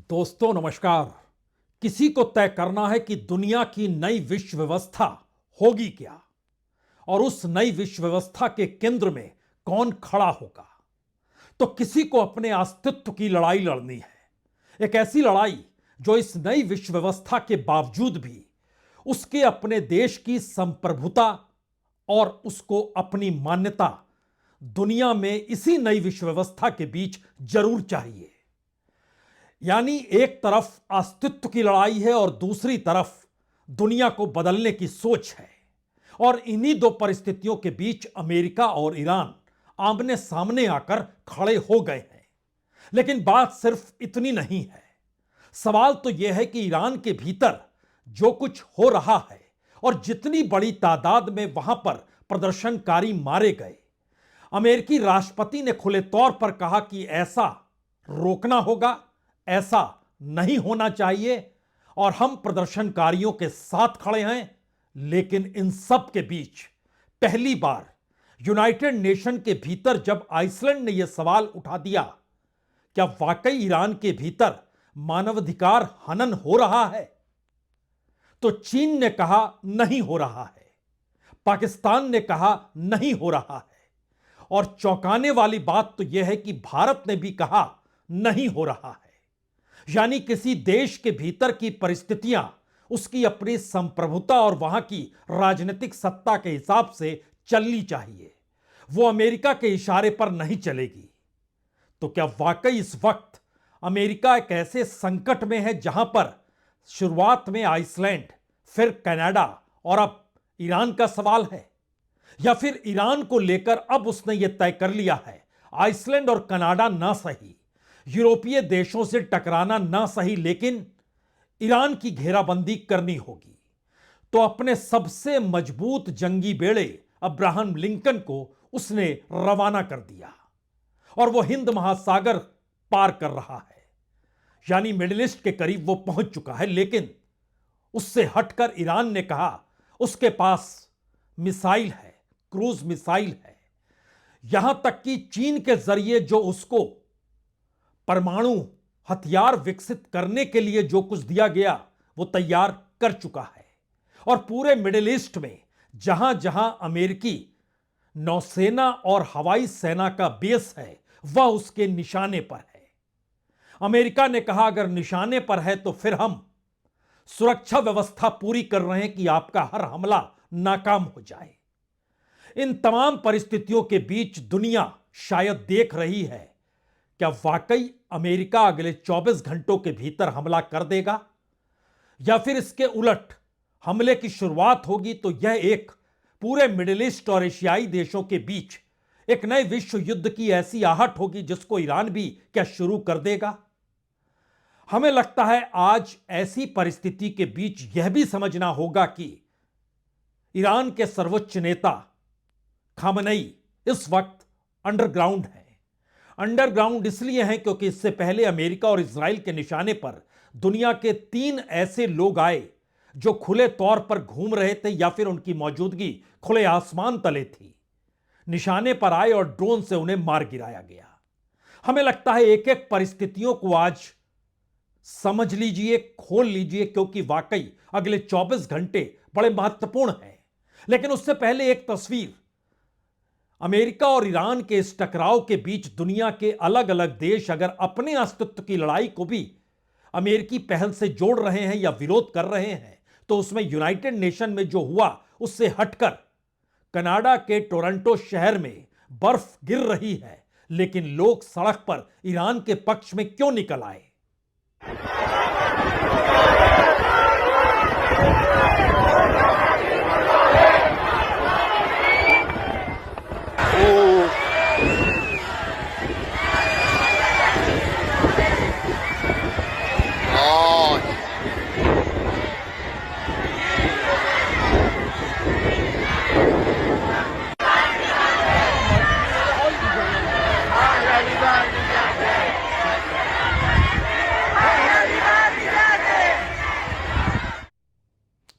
दोस्तों नमस्कार। किसी को तय करना है कि दुनिया की नई विश्व व्यवस्था होगी क्या और उस नई विश्व व्यवस्था के केंद्र में कौन खड़ा होगा। तो किसी को अपने अस्तित्व की लड़ाई लड़नी है, एक ऐसी लड़ाई जो इस नई विश्व व्यवस्था के बावजूद भी उसके अपने देश की संप्रभुता और उसको अपनी मान्यता दुनिया में इसी नई विश्व व्यवस्था के बीच जरूर चाहिए। यानी एक तरफ अस्तित्व की लड़ाई है और दूसरी तरफ दुनिया को बदलने की सोच है। और इन्हीं दो परिस्थितियों के बीच अमेरिका और ईरान आमने सामने आकर खड़े हो गए हैं। लेकिन बात सिर्फ इतनी नहीं है। सवाल तो यह है कि ईरान के भीतर जो कुछ हो रहा है और जितनी बड़ी तादाद में वहां पर प्रदर्शनकारी मारे गए, अमेरिकी राष्ट्रपति ने खुले तौर पर कहा कि ऐसा रोकना होगा, ऐसा नहीं होना चाहिए और हम प्रदर्शनकारियों के साथ खड़े हैं। लेकिन इन सब के बीच पहली बार यूनाइटेड नेशन के भीतर जब आइसलैंड ने यह सवाल उठा दिया, क्या वाकई ईरान के भीतर मानवाधिकार हनन हो रहा है, तो चीन ने कहा नहीं हो रहा है, पाकिस्तान ने कहा नहीं हो रहा है और चौंकाने वाली बात तो यह है कि भारत ने भी कहा नहीं हो रहा है। यानी किसी देश के भीतर की परिस्थितियां उसकी अपनी संप्रभुता और वहां की राजनीतिक सत्ता के हिसाब से चलनी चाहिए, वो अमेरिका के इशारे पर नहीं चलेगी। तो क्या वाकई इस वक्त अमेरिका एक ऐसे संकट में है जहां पर शुरुआत में आइसलैंड, फिर कनाडा और अब ईरान का सवाल है, या फिर ईरान को लेकर अब उसने यह तय कर लिया है आइसलैंड और कनाडा ना सही, यूरोपीय देशों से टकराना ना सही, लेकिन ईरान की घेराबंदी करनी होगी। तो अपने सबसे मजबूत जंगी बेड़े अब्राहम लिंकन को उसने रवाना कर दिया और वो हिंद महासागर पार कर रहा है, यानी मिडिल ईस्ट के करीब वो पहुंच चुका है। लेकिन उससे हटकर ईरान ने कहा उसके पास मिसाइल है, क्रूज मिसाइल है, यहां तक कि चीन के जरिए जो उसको परमाणु हथियार विकसित करने के लिए जो कुछ दिया गया वो तैयार कर चुका है। और पूरे मिडिल ईस्ट में जहां जहां अमेरिकी नौसेना और हवाई सेना का बेस है वह उसके निशाने पर है। अमेरिका ने कहा अगर निशाने पर है तो फिर हम सुरक्षा व्यवस्था पूरी कर रहे हैं कि आपका हर हमला नाकाम हो जाए। इन तमाम परिस्थितियों के बीच दुनिया शायद देख रही है क्या वाकई अमेरिका अगले 24 घंटों के भीतर हमला कर देगा या फिर इसके उलट हमले की शुरुआत होगी। तो यह एक पूरे मिडिल ईस्ट और एशियाई देशों के बीच एक नए विश्व युद्ध की ऐसी आहट होगी जिसको ईरान भी क्या शुरू कर देगा। हमें लगता है आज ऐसी परिस्थिति के बीच यह भी समझना होगा कि ईरान के सर्वोच्च नेता खामनेई इस वक्त अंडरग्राउंड है। अंडरग्राउंड इसलिए हैं क्योंकि इससे पहले अमेरिका और इजराइल के निशाने पर दुनिया के 3 ऐसे लोग आए जो खुले तौर पर घूम रहे थे या फिर उनकी मौजूदगी खुले आसमान तले थी, निशाने पर आए और ड्रोन से उन्हें मार गिराया गया। हमें लगता है एक एक परिस्थितियों को आज समझ लीजिए, खोल लीजिए, क्योंकि वाकई अगले 24 घंटे बड़े महत्वपूर्ण हैं। लेकिन उससे पहले एक तस्वीर अमेरिका और ईरान के इस टकराव के बीच दुनिया के अलग अलग देश अगर अपने अस्तित्व की लड़ाई को भी अमेरिकी पहल से जोड़ रहे हैं या विरोध कर रहे हैं, तो उसमें यूनाइटेड नेशन में जो हुआ उससे हटकर कनाडा के टोरंटो शहर में बर्फ गिर रही है, लेकिन लोग सड़क पर ईरान के पक्ष में क्यों निकल आए।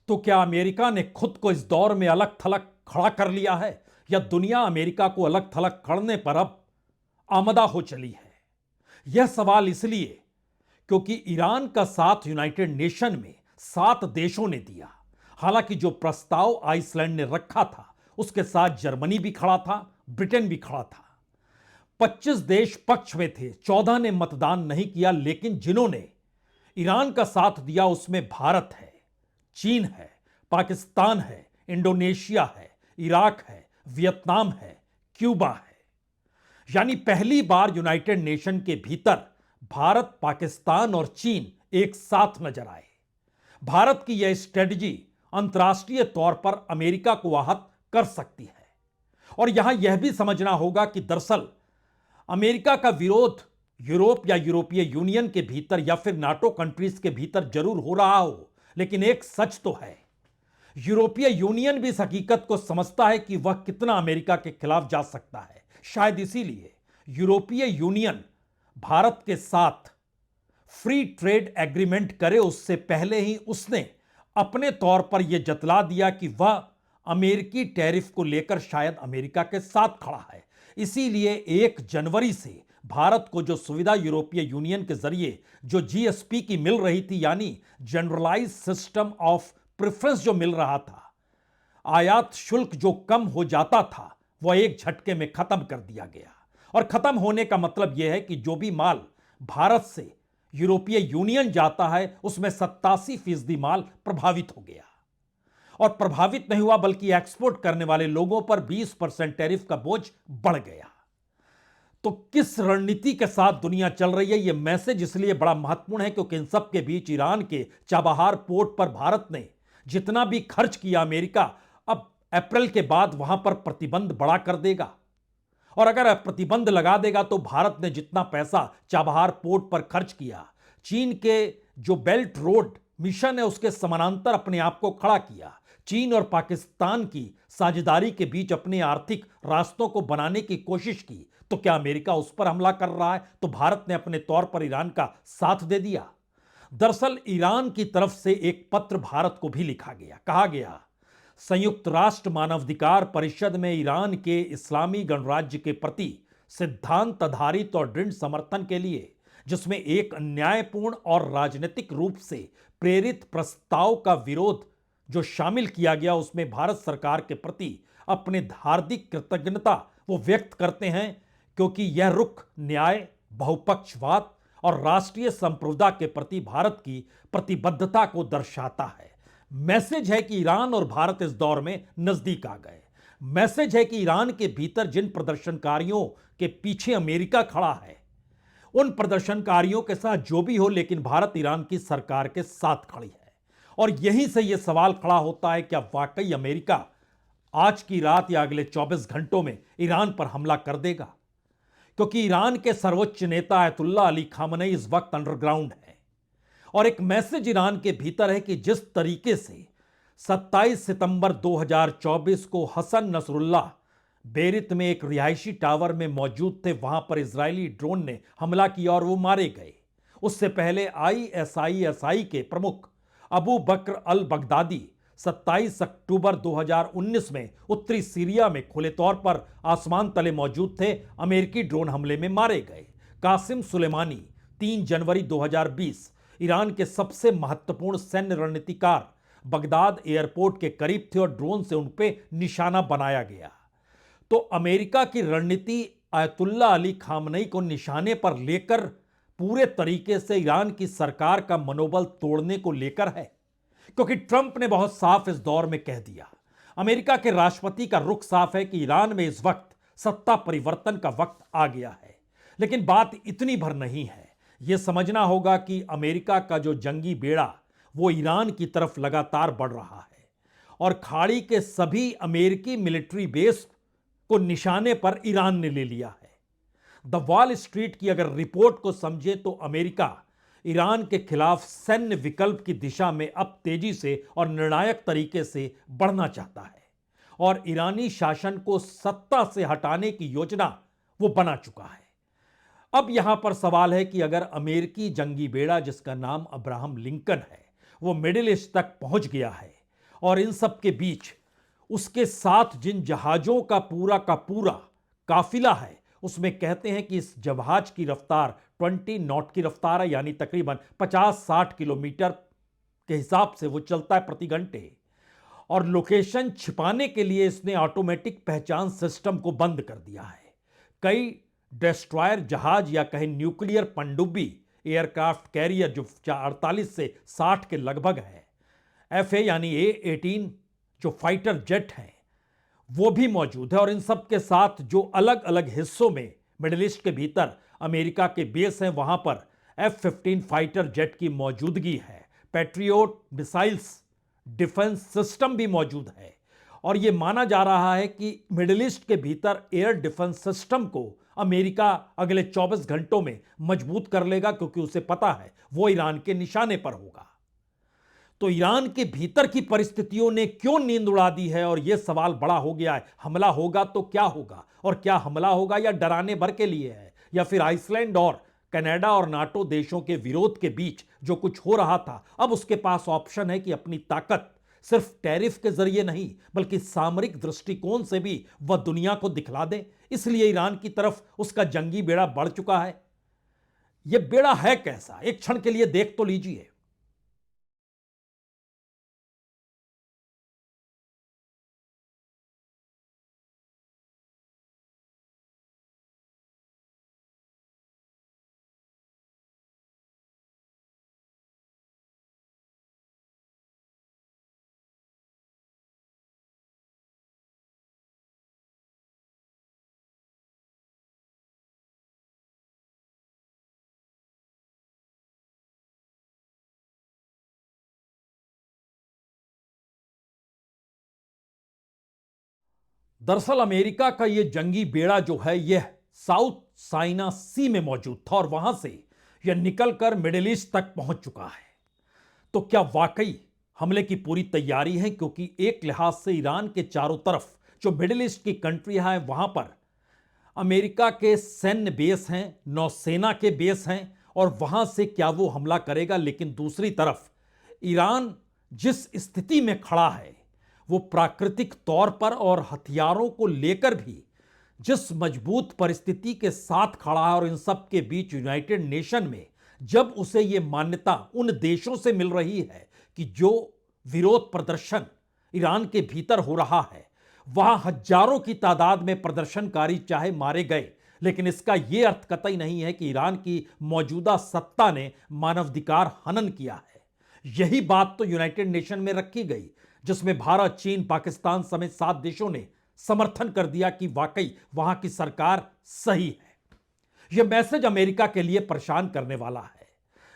तो क्या अमेरिका ने खुद को इस दौर में अलग थलग खड़ा कर लिया है या दुनिया अमेरिका को अलग थलग करने पर अब आमदा हो चली है? यह सवाल इसलिए क्योंकि ईरान का साथ यूनाइटेड नेशन में 7 देशों ने दिया। हालांकि जो प्रस्ताव आइसलैंड ने रखा था उसके साथ जर्मनी भी खड़ा था, ब्रिटेन भी खड़ा था। 25 देश पक्ष में थे, 14 ने मतदान नहीं किया, लेकिन जिन्होंने ईरान का साथ दिया उसमें भारत है, चीन है, पाकिस्तान है, इंडोनेशिया है, इराक है, वियतनाम है, क्यूबा है। यानी पहली बार यूनाइटेड नेशन के भीतर भारत, पाकिस्तान और चीन एक साथ नजर आए। भारत की यह स्ट्रेटजी अंतर्राष्ट्रीय तौर पर अमेरिका को आहत कर सकती है। और यहां यह भी समझना होगा कि दरअसल अमेरिका का विरोध यूरोप या यूरोपीय यूनियन के भीतर या फिर नाटो कंट्रीज के भीतर जरूर हो रहा हो, लेकिन एक सच तो है, यूरोपीय यूनियन भी इस हकीकत को समझता है कि वह कितना अमेरिका के खिलाफ जा सकता है। शायद इसीलिए यूरोपीय यूनियन भारत के साथ फ्री ट्रेड एग्रीमेंट करे उससे पहले ही उसने अपने तौर पर यह जतला दिया कि वह अमेरिकी टैरिफ को लेकर शायद अमेरिका के साथ खड़ा है। इसीलिए 1 जनवरी से भारत को जो सुविधा यूरोपीय यूनियन के जरिए जो जीएसपी की मिल रही थी, यानी जनरलाइज सिस्टम ऑफ प्रेफरेंस जो मिल रहा था, आयात शुल्क जो कम हो जाता था, वह एक झटके में खत्म कर दिया गया। और खत्म होने का मतलब यह है कि जो भी माल भारत से यूरोपीय यूनियन जाता है उसमें 87% माल प्रभावित हो गया। और प्रभावित नहीं हुआ बल्कि एक्सपोर्ट करने वाले लोगों पर 20% टैरिफ का बोझ बढ़ गया। तो किस रणनीति के साथ दुनिया चल रही है, यह मैसेज इसलिए बड़ा महत्वपूर्ण है क्योंकि इन सब के बीच ईरान के चाबहार पोर्ट पर भारत ने जितना भी खर्च किया, अमेरिका अब अप्रैल के बाद वहां पर प्रतिबंध बढ़ा कर देगा। और अगर प्रतिबंध लगा देगा तो भारत ने जितना पैसा चाबहार पोर्ट पर खर्च किया, चीन के जो बेल्ट रोड मिशन है उसके समानांतर अपने आप को खड़ा किया, चीन और पाकिस्तान की साझेदारी के बीच अपने आर्थिक रास्तों को बनाने की कोशिश की, तो क्या अमेरिका उस पर हमला कर रहा है तो भारत ने अपने तौर पर ईरान का साथ दे दिया? दरअसल ईरान की तरफ से एक पत्र भारत को भी लिखा गया। कहा गया, संयुक्त राष्ट्र मानवाधिकार परिषद में ईरान के इस्लामी गणराज्य के प्रति सिद्धांत आधारित और दृढ़ समर्थन के लिए, जिसमें एक अन्यायपूर्ण और राजनीतिक रूप से प्रेरित प्रस्ताव का विरोध जो शामिल किया गया, उसमें भारत सरकार के प्रति अपने हार्दिक कृतज्ञता वो व्यक्त करते हैं, क्योंकि यह रुख न्याय, बहुपक्षवाद और राष्ट्रीय संप्रभुता के प्रति भारत की प्रतिबद्धता को दर्शाता है। मैसेज है कि ईरान और भारत इस दौर में नजदीक आ गए। मैसेज है कि ईरान के भीतर जिन प्रदर्शनकारियों के पीछे अमेरिका खड़ा है, उन प्रदर्शनकारियों के साथ जो भी हो, लेकिन भारत ईरान की सरकार के साथ खड़ी है। और यहीं से यह सवाल खड़ा होता है, क्या वाकई अमेरिका आज की रात या अगले 24 घंटों में ईरान पर हमला कर देगा? क्योंकि ईरान के सर्वोच्च नेता आयतुल्लाह अली खामनेई इस वक्त अंडरग्राउंड है। और एक मैसेज ईरान के भीतर है कि जिस तरीके से 27 सितंबर 2024 को हसन नसरुल्लाह बेरित में एक रिहायशी टावर में मौजूद थे, वहां पर इजरायली ड्रोन ने हमला किया और वो मारे गए। उससे पहले आईएसआईएसआई के प्रमुख अबू बकर अल बगदादी 27 अक्टूबर 2019 में उत्तरी सीरिया में खुले तौर पर आसमान तले मौजूद थे, अमेरिकी ड्रोन हमले में मारे गए। कासिम सुलेमानी 3 जनवरी 2020 ईरान के सबसे महत्वपूर्ण सैन्य रणनीतिकार बगदाद एयरपोर्ट के करीब थे और ड्रोन से उन पे निशाना बनाया गया। तो अमेरिका की रणनीति आयतुल्लाह अली खामनेई को निशाने पर लेकर पूरे तरीके से ईरान की सरकार का मनोबल तोड़ने को लेकर है, क्योंकि ट्रंप ने बहुत साफ इस दौर में कह दिया, अमेरिका के राष्ट्रपति का रुख साफ है कि ईरान में इस वक्त सत्ता परिवर्तन का वक्त आ गया है। लेकिन बात इतनी भर नहीं है, यह समझना होगा कि अमेरिका का जो जंगी बेड़ा वो ईरान की तरफ लगातार बढ़ रहा है और खाड़ी के सभी अमेरिकी मिलिट्री बेस को निशाने पर ईरान ने ले लिया है। द वॉल स्ट्रीट की अगर रिपोर्ट को समझे तो अमेरिका ईरान के खिलाफ सैन्य विकल्प की दिशा में अब तेजी से और निर्णायक तरीके से बढ़ना चाहता है और ईरानी शासन को सत्ता से हटाने की योजना वो बना चुका है। अब यहां पर सवाल है कि अगर अमेरिकी जंगी बेड़ा जिसका नाम अब्राहम लिंकन है वो मिडिल ईस्ट तक पहुंच गया है और इन सब के बीच उसके साथ जिन जहाजों का पूरा काफिला है उसमें कहते हैं कि इस जहाज की रफ्तार 20 नॉट की रफ्तार है, यानी तकरीबन 50-60 किलोमीटर के हिसाब से वो चलता है प्रति घंटे। और लोकेशन छिपाने के लिए इसने ऑटोमेटिक पहचान सिस्टम को बंद कर दिया है। कई डिस्ट्रॉयर जहाज या कहीं न्यूक्लियर पनडुब्बी एयरक्राफ्ट कैरियर जो 48 से 60 के लगभग है, FA यानी A-18 जो फाइटर जेट हैं, वो भी मौजूद है। और इन सब के साथ जो अलग अलग हिस्सों में मिडिल ईस्ट के भीतर अमेरिका के बेस हैं, वहां पर F-15 फाइटर जेट की मौजूदगी है। पैट्रियोट मिसाइल्स डिफेंस सिस्टम भी मौजूद है। और यह माना जा रहा है कि मिडिल ईस्ट के भीतर एयर डिफेंस सिस्टम को अमेरिका अगले 24 घंटों में मजबूत कर लेगा, क्योंकि उसे पता है वो ईरान के निशाने पर होगा। तो ईरान के भीतर की परिस्थितियों ने क्यों नींद उड़ा दी है, और यह सवाल बड़ा हो गया है। हमला होगा तो क्या होगा, और क्या हमला होगा या डराने भर के लिए है, या फिर आइसलैंड और कनाडा और नाटो देशों के विरोध के बीच जो कुछ हो रहा था, अब उसके पास ऑप्शन है कि अपनी ताकत सिर्फ टैरिफ के जरिए नहीं बल्कि सामरिक दृष्टिकोण से भी वह दुनिया को दिखला दे। इसलिए ईरान की तरफ उसका जंगी बेड़ा बढ़ चुका है। यह बेड़ा है कैसा, एक क्षण के लिए देख तो लीजिए। दरअसल अमेरिका का यह जंगी बेड़ा जो है, यह साउथ चाइना सी में मौजूद था और वहां से यह निकलकर मिडिल ईस्ट तक पहुंच चुका है। तो क्या वाकई हमले की पूरी तैयारी है? क्योंकि एक लिहाज से ईरान के चारों तरफ जो मिडिल ईस्ट की कंट्री है, वहां पर अमेरिका के सैन्य बेस हैं, नौसेना के बेस हैं, और वहां से क्या वो हमला करेगा। लेकिन दूसरी तरफ ईरान जिस स्थिति में खड़ा है, वो प्राकृतिक तौर पर और हथियारों को लेकर भी जिस मजबूत परिस्थिति के साथ खड़ा है, और इन सब के बीच यूनाइटेड नेशन में जब उसे ये मान्यता उन देशों से मिल रही है कि जो विरोध प्रदर्शन ईरान के भीतर हो रहा है, वहां हजारों की तादाद में प्रदर्शनकारी चाहे मारे गए, लेकिन इसका यह अर्थ कतई नहीं है कि ईरान की मौजूदा सत्ता ने मानवाधिकार हनन किया है। यही बात तो यूनाइटेड नेशन में रखी गई, जिसमें भारत, चीन, पाकिस्तान समेत 7 देशों ने समर्थन कर दिया कि वाकई वहां की सरकार सही है। यह मैसेज अमेरिका के लिए परेशान करने वाला है।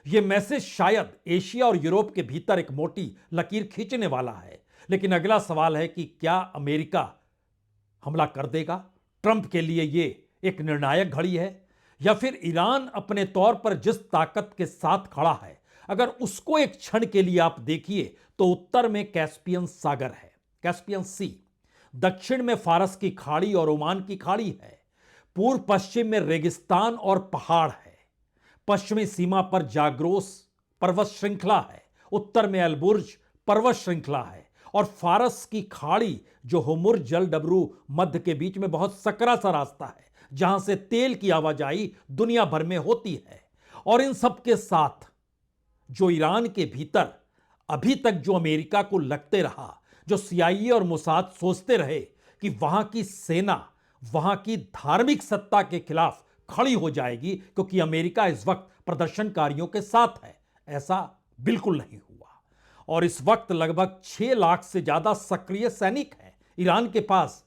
यह मैसेज शायद एशिया और यूरोप के भीतर एक मोटी लकीर खींचने वाला है। लेकिन अगला सवाल है कि क्या अमेरिका हमला कर देगा? ट्रंप के लिए यह एक निर्णायक घड़ी है, या फिर ईरान अपने तौर पर जिस ताकत के साथ खड़ा है, अगर उसको एक क्षण के लिए आप देखिए तो उत्तर में कैस्पियन सागर है, कैस्पियन सी, दक्षिण में फारस की खाड़ी और ओमान की खाड़ी है, पूर्व पश्चिम में रेगिस्तान और पहाड़ है, पश्चिमी सीमा पर जाग्रोस पर्वत श्रृंखला है, उत्तर में अलबुर्ज पर्वत श्रृंखला है, और फारस की खाड़ी जो हुमुर जल डबरू मध्य के बीच में बहुत सकरा सा रास्ता है, जहां से तेल की आवाजाही दुनिया भर में होती है। और इन सब के साथ जो ईरान के भीतर अभी तक जो अमेरिका को लगते रहा, जो CIA और मोसाद सोचते रहे कि वहां की सेना वहां की धार्मिक सत्ता के खिलाफ खड़ी हो जाएगी क्योंकि अमेरिका इस वक्त प्रदर्शनकारियों के साथ है, ऐसा बिल्कुल नहीं हुआ। और इस वक्त लगभग 6 लाख से ज्यादा सक्रिय सैनिक हैं ईरान के पास,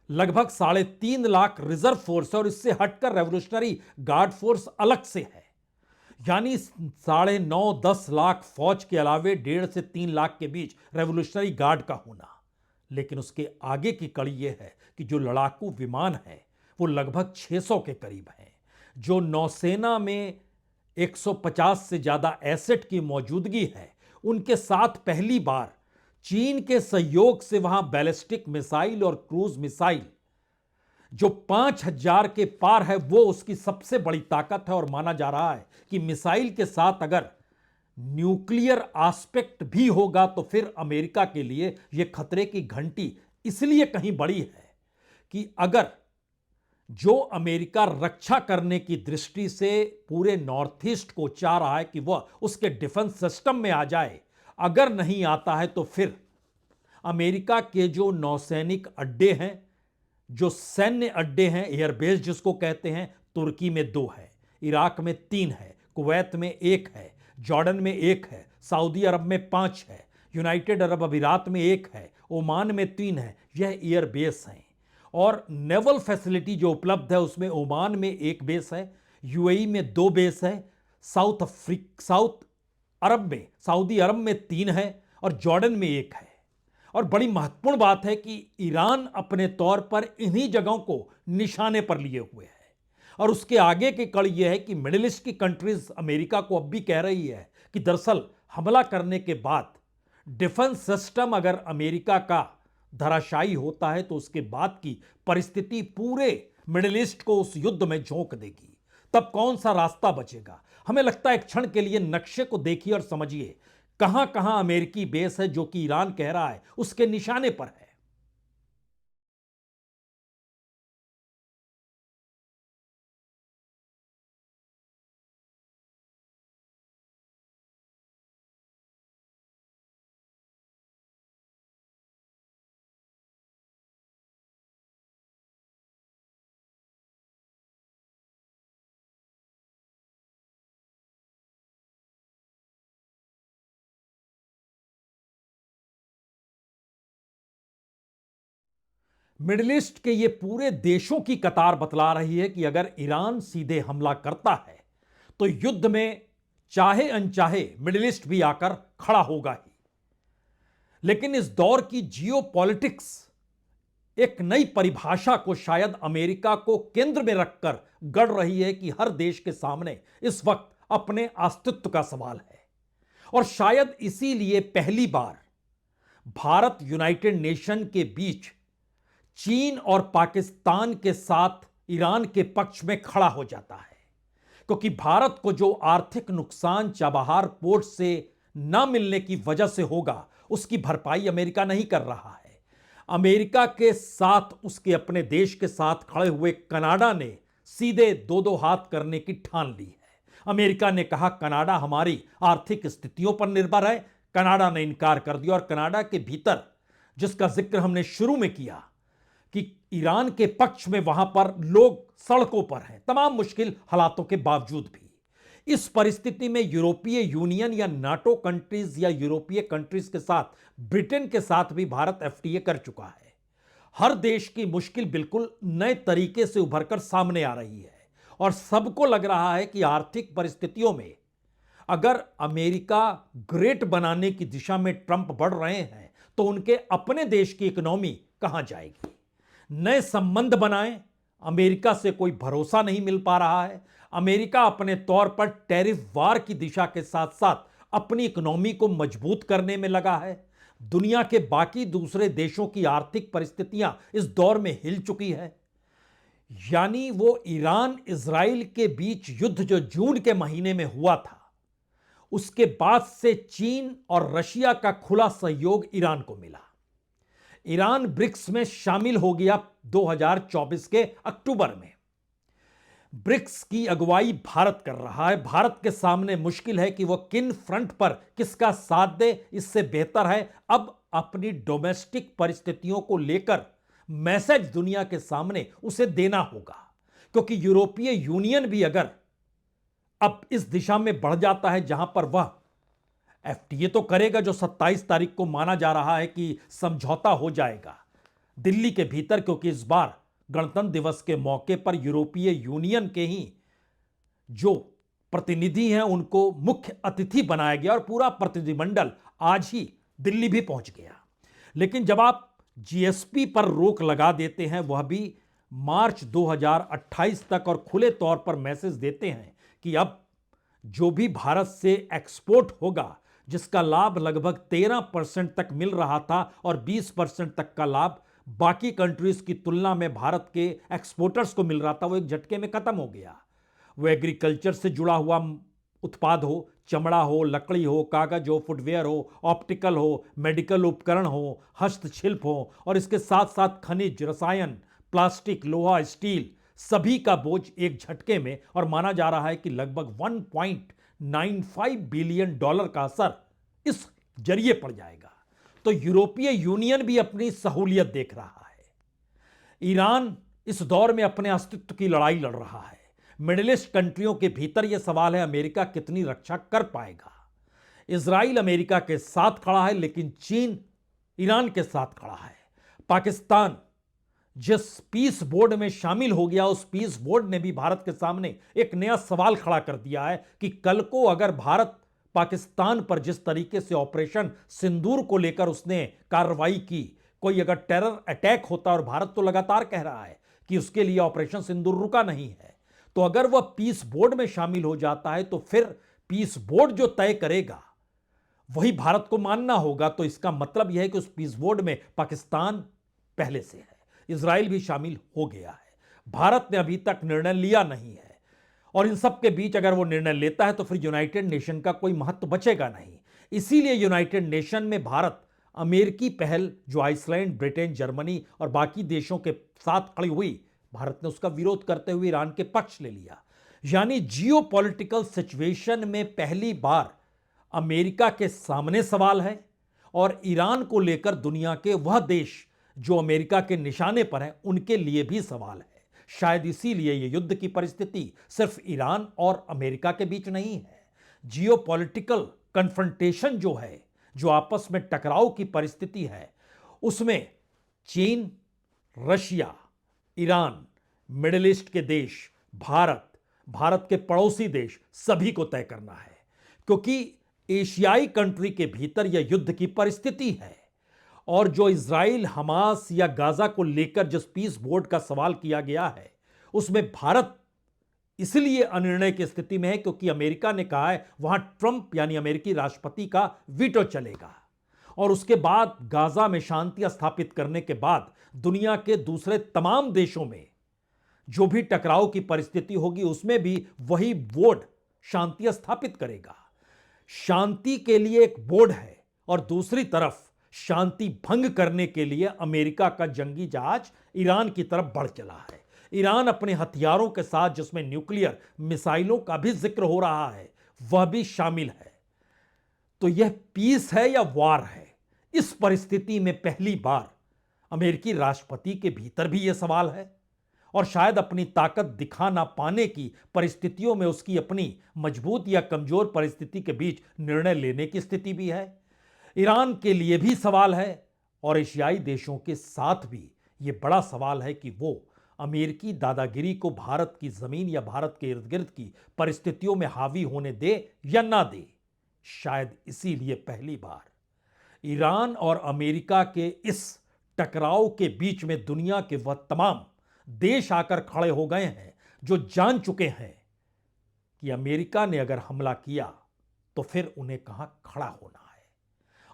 लगभग 3.5 लाख रिजर्व फोर्स है, और इससे हटकर रेवोल्यूशनरी गार्ड फोर्स अलग से है। यानी 9.5-10 लाख फौज के अलावे 1.5 से 3 लाख के बीच रेवोल्यूशनरी गार्ड का होना। लेकिन उसके आगे की कड़ी यह है कि जो लड़ाकू विमान है वो लगभग 600 के करीब हैं, जो नौसेना में 150 से ज्यादा एसेट की मौजूदगी है, उनके साथ पहली बार चीन के सहयोग से वहां बैलिस्टिक मिसाइल और क्रूज मिसाइल जो 5000 के पार है, वो उसकी सबसे बड़ी ताकत है। और माना जा रहा है कि मिसाइल के साथ अगर न्यूक्लियर एस्पेक्ट भी होगा तो फिर अमेरिका के लिए यह खतरे की घंटी इसलिए कहीं बड़ी है कि अगर जो अमेरिका रक्षा करने की दृष्टि से पूरे नॉर्थ ईस्ट को चाह रहा है कि वह उसके डिफेंस सिस्टम में आ जाए, अगर नहीं आता है तो फिर अमेरिका के जो नौसैनिक अड्डे हैं, जो सैन्य अड्डे हैं, एयरबेस जिसको कहते हैं, तुर्की में 2 है, इराक में 3 है, कुवैत में 1 है, जॉर्डन में 1 है, सऊदी अरब में 5 है, यूनाइटेड अरब अमीरात में 1 है, ओमान में 3 है। यह एयरबेस हैं। और नेवल फैसिलिटी जो उपलब्ध है उसमें ओमान में 1 बेस है, यूएई में 2 बेस है, साउथ अरब में, सऊदी अरब में 3 है और जॉर्डन में 1 है। और बड़ी महत्वपूर्ण बात है कि ईरान अपने तौर पर इन्हीं जगहों को निशाने पर लिए हुए है। और उसके आगे की कड़ी यह है कि मिडिल ईस्ट की कंट्रीज अमेरिका को अब भी कह रही है कि दरअसल हमला करने के बाद डिफेंस सिस्टम अगर अमेरिका का धराशायी होता है तो उसके बाद की परिस्थिति पूरे मिडिल ईस्ट को उस युद्ध में झोंक देगी। तब कौन सा रास्ता बचेगा? हमें लगता है एक क्षण के लिए नक्शे को देखिए और समझिए कहां कहां अमेरिकी बेस है जो कि ईरान कह रहा है उसके निशाने पर है। मिडिल ईस्ट के ये पूरे देशों की कतार बतला रही है कि अगर ईरान सीधे हमला करता है तो युद्ध में चाहे अनचाहे मिडिल ईस्ट भी आकर खड़ा होगा ही। लेकिन इस दौर की जियोपॉलिटिक्स एक नई परिभाषा को शायद अमेरिका को केंद्र में रखकर गढ़ रही है कि हर देश के सामने इस वक्त अपने अस्तित्व का सवाल है। और शायद इसीलिए पहली बार भारत यूनाइटेड नेशन के बीच चीन और पाकिस्तान के साथ ईरान के पक्ष में खड़ा हो जाता है, क्योंकि भारत को जो आर्थिक नुकसान चाबहार पोर्ट से न मिलने की वजह से होगा उसकी भरपाई अमेरिका नहीं कर रहा है। अमेरिका के साथ उसके अपने देश के साथ खड़े हुए कनाडा ने सीधे दो दो हाथ करने की ठान ली है। अमेरिका ने कहा कनाडा हमारी आर्थिक स्थितियों पर निर्भर है, कनाडा ने इनकार कर दिया। और कनाडा के भीतर जिसका जिक्र हमने शुरू में किया कि ईरान के पक्ष में वहां पर लोग सड़कों पर हैं तमाम मुश्किल हालातों के बावजूद भी। इस परिस्थिति में यूरोपीय यूनियन या नाटो कंट्रीज या यूरोपीय कंट्रीज के साथ ब्रिटेन के साथ भी भारत एफटीए कर चुका है। हर देश की मुश्किल बिल्कुल नए तरीके से उभरकर सामने आ रही है और सबको लग रहा है कि आर्थिक परिस्थितियों में अगर अमेरिका ग्रेट बनाने की दिशा में ट्रंप बढ़ रहे हैं तो उनके अपने देश की इकोनॉमी कहां जाएगी? नए संबंध बनाएं, अमेरिका से कोई भरोसा नहीं मिल पा रहा है। अमेरिका अपने तौर पर टैरिफ वार की दिशा के साथ साथ अपनी इकोनॉमी को मजबूत करने में लगा है। दुनिया के बाकी दूसरे देशों की आर्थिक परिस्थितियां इस दौर में हिल चुकी है। यानी वो ईरान इजराइल के बीच युद्ध जो जून के महीने में हुआ था उसके बाद से चीन और रशिया का खुला सहयोग ईरान को मिला। ईरान ब्रिक्स में शामिल हो गया 2024 के अक्टूबर में। ब्रिक्स की अगुवाई भारत कर रहा है। भारत के सामने मुश्किल है कि वह किन फ्रंट पर किसका साथ दे। इससे बेहतर है अब अपनी डोमेस्टिक परिस्थितियों को लेकर मैसेज दुनिया के सामने उसे देना होगा, क्योंकि यूरोपीय यूनियन भी अगर अब इस दिशा में बढ़ जाता है जहां पर वह एफटीए तो करेगा जो 27 तारीख को माना जा रहा है कि समझौता हो जाएगा दिल्ली के भीतर, क्योंकि इस बार गणतंत्र दिवस के मौके पर यूरोपीय यूनियन के ही जो प्रतिनिधि हैं उनको मुख्य अतिथि बनाया गया और पूरा प्रतिनिधिमंडल आज ही दिल्ली भी पहुंच गया। लेकिन जब आप जीएसपी पर रोक लगा देते हैं, वह भी मार्च 2028 तक, और खुले तौर पर मैसेज देते हैं कि अब जो भी भारत से एक्सपोर्ट होगा जिसका लाभ लगभग 13% तक मिल रहा था और 20% तक का लाभ बाकी कंट्रीज की तुलना में भारत के एक्सपोर्टर्स को मिल रहा था, वो एक झटके में खत्म हो गया। वो एग्रीकल्चर से जुड़ा हुआ उत्पाद हो, चमड़ा हो, लकड़ी हो, कागज हो, फुटवेयर हो, ऑप्टिकल हो, मेडिकल उपकरण हो, हस्तशिल्प हो, और इसके साथ साथ खनिज, रसायन, प्लास्टिक, लोहा, स्टील, सभी का बोझ एक झटके में, और माना जा रहा है कि लगभग 1.95 बिलियन डॉलर का असर इस जरिए पड़ जाएगा। तो यूरोपीय यूनियन भी अपनी सहूलियत देख रहा है। ईरान इस दौर में अपने अस्तित्व की लड़ाई लड़ रहा है। मिडिल ईस्ट कंट्रियों के भीतर यह सवाल है अमेरिका कितनी रक्षा कर पाएगा। इजराइल अमेरिका के साथ खड़ा है, लेकिन चीन ईरान के साथ खड़ा है। पाकिस्तान जिस पीस बोर्ड में शामिल हो गया, उस पीस बोर्ड ने भी भारत के सामने एक नया सवाल खड़ा कर दिया है कि कल को अगर भारत पाकिस्तान पर जिस तरीके से ऑपरेशन सिंदूर को लेकर उसने कार्रवाई की, कोई अगर टेरर अटैक होता, और भारत तो लगातार कह रहा है कि उसके लिए ऑपरेशन सिंदूर रुका नहीं है, तो अगर वह पीस बोर्ड में शामिल हो जाता है तो फिर पीस बोर्ड जो तय करेगा वही भारत को मानना होगा। तो इसका मतलब यह है कि उस पीस बोर्ड में पाकिस्तान पहले से है, इजराइल भी शामिल हो गया है। भारत ने अभी तक निर्णय लिया नहीं है, और इन सब के बीच अगर वो निर्णय लेता है तो फिर यूनाइटेड नेशन का कोई महत्व बचेगा नहीं। इसीलिए यूनाइटेड नेशन में भारत अमेरिकी पहल जो आइसलैंड, ब्रिटेन, जर्मनी और बाकी देशों के साथ खड़ी हुई, भारत ने उसका विरोध करते हुए ईरान के पक्ष ले लिया। यानी जियोपॉलिटिकल सिचुएशन में पहली बार अमेरिका के सामने सवाल है, और ईरान को लेकर दुनिया के वह देश जो अमेरिका के निशाने पर हैं उनके लिए भी सवाल है। शायद इसीलिए यह युद्ध की परिस्थिति सिर्फ ईरान और अमेरिका के बीच नहीं है। जियोपॉलिटिकल कन्फ्रंटेशन जो है, जो आपस में टकराव की परिस्थिति है, उसमें चीन, रशिया, ईरान, मिडिल ईस्ट के देश, भारत, भारत के पड़ोसी देश, सभी को तय करना है। क्योंकि एशियाई कंट्री के भीतर यह युद्ध की परिस्थिति है, और जो इजराइल, हमास या गाजा को लेकर जिस पीस बोर्ड का सवाल किया गया है, उसमें भारत इसलिए अनिर्णय की स्थिति में है क्योंकि अमेरिका ने कहा है वहां ट्रंप यानी अमेरिकी राष्ट्रपति का वीटो चलेगा, और उसके बाद गाजा में शांति स्थापित करने के बाद दुनिया के दूसरे तमाम देशों में जो भी टकराव की परिस्थिति होगी उसमें भी वही बोर्ड शांति स्थापित करेगा। शांति के लिए एक बोर्ड है, और दूसरी तरफ शांति भंग करने के लिए अमेरिका का जंगी जहाज ईरान की तरफ बढ़ चला है। ईरान अपने हथियारों के साथ, जिसमें न्यूक्लियर मिसाइलों का भी जिक्र हो रहा है, वह भी शामिल है। तो यह पीस है या वार है? इस परिस्थिति में पहली बार अमेरिकी राष्ट्रपति के भीतर भी यह सवाल है, और शायद अपनी ताकत दिखा ना पाने की परिस्थितियों में उसकी अपनी मजबूत या कमजोर परिस्थिति के बीच निर्णय लेने की स्थिति भी है। ईरान के लिए भी सवाल है, और एशियाई देशों के साथ भी यह बड़ा सवाल है कि वो अमेरिकी दादागिरी को भारत की जमीन या भारत के इर्द गिर्द की परिस्थितियों में हावी होने दे या ना दे। शायद इसीलिए पहली बार ईरान और अमेरिका के इस टकराव के बीच में दुनिया के वह तमाम देश आकर खड़े हो गए हैं जो जान चुके हैं कि अमेरिका ने अगर हमला किया तो फिर उन्हें कहां खड़ा होना है।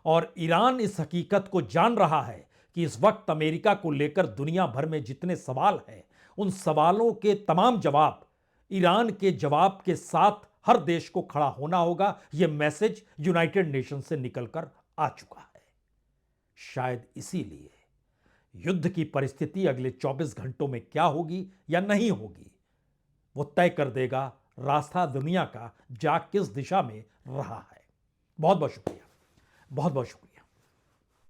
और ईरान इस हकीकत को जान रहा है कि इस वक्त अमेरिका को लेकर दुनिया भर में जितने सवाल हैं, उन सवालों के तमाम जवाब ईरान के जवाब के साथ हर देश को खड़ा होना होगा। यह मैसेज यूनाइटेड नेशन से निकलकर आ चुका है। शायद इसीलिए युद्ध की परिस्थिति अगले 24 घंटों में क्या होगी या नहीं होगी, वो तय कर देगा रास्ता दुनिया का जा किस दिशा में रहा है। बहुत बहुत शुक्रिया, बहुत बहुत शुक्रिया।